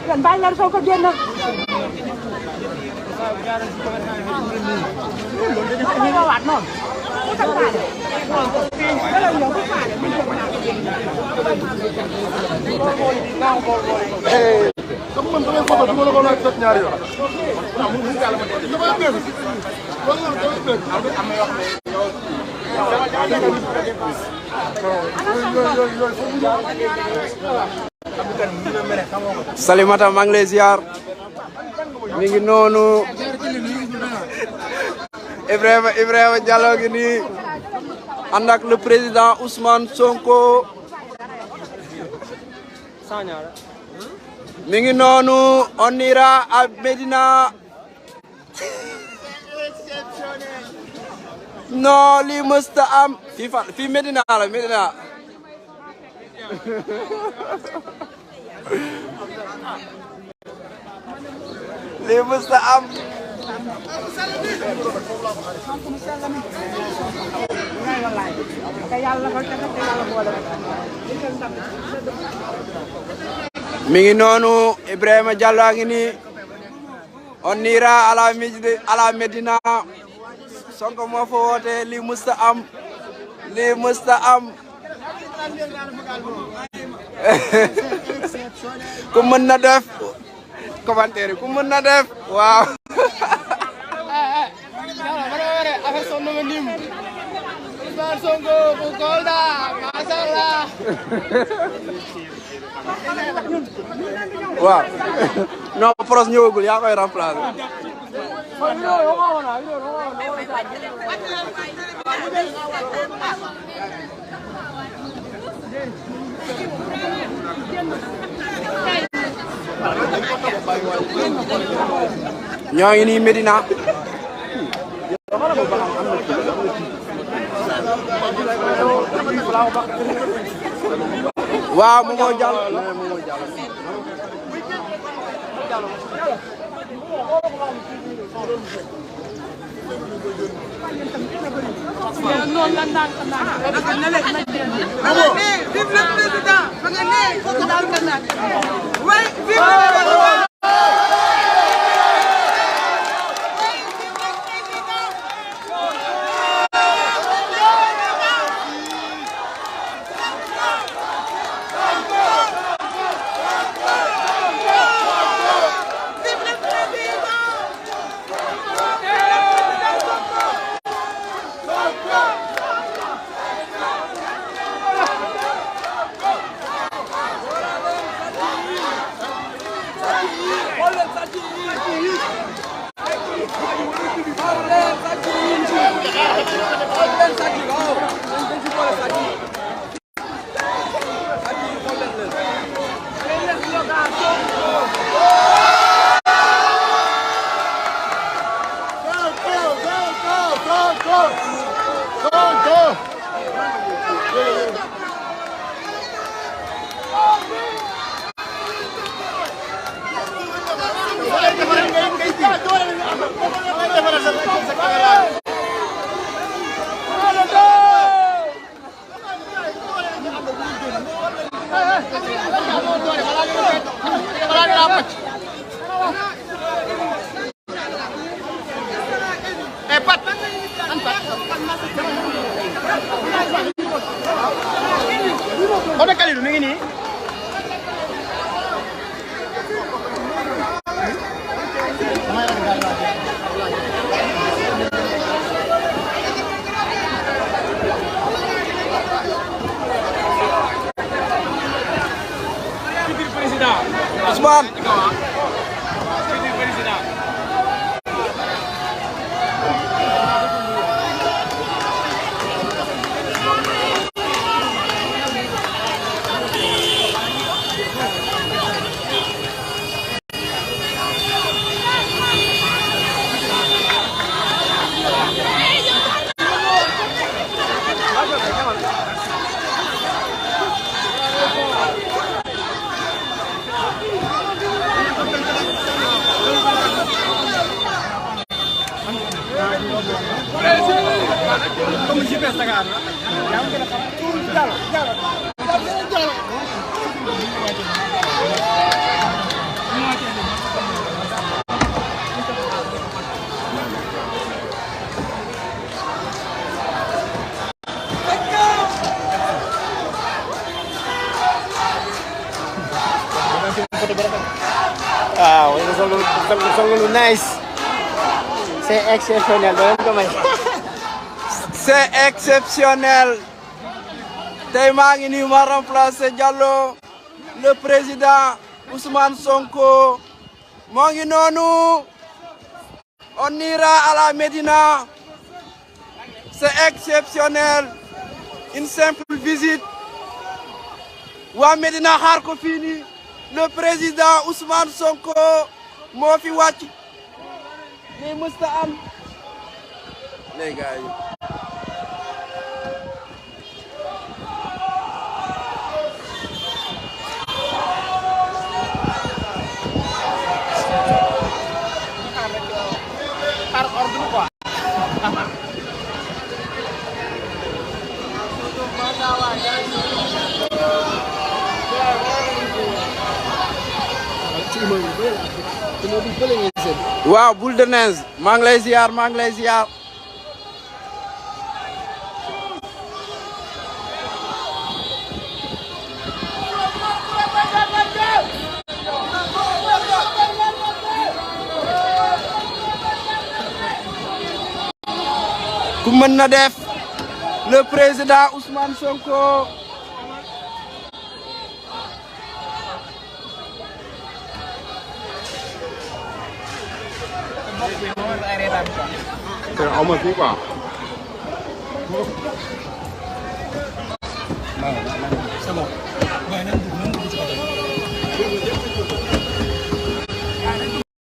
Kan banyak so kerja nak. Kamu mengenai foto dulu kalau nak nyari orang. Salimata maa ngi lay ziar mi ngi noonu Ibrahima Diallo ngi nii ànd ak le président Ousmane Sonko mi ngi noonu on ira à Médina non lii mësta am fii Médina la Médina lii mësta am mi ngi noonu Ibrahima Diallo a ngi nii on ira à la Médina Sonko moo fa woote lii mësta am lii mësta am ku mën na def commentaire ku mën na def waaw waaw non Pros ñëwagul yaa koy remplacer ñoo ngi nii Médina waaw Momo Diallo Ousmane. Wow, ini selalu nice. C'est exceptionnel. C'est exceptionnel. Tey maa ngi nii ma remplacer Diallo le président Ousmane Sonko moo ngi noonu. On ira à la Médina. C'est exceptionnel. Une simple visite. waa Médina xaar ko fii nii. Le président Ousmane Sonko moo fi wàcc. lii musta am. les gars yi. waaw boule de neige maa ngi lay ziar maa ngi lay ziar. ku mën na def le président Ousmane Sonko. Kaya ako masuka. Sama.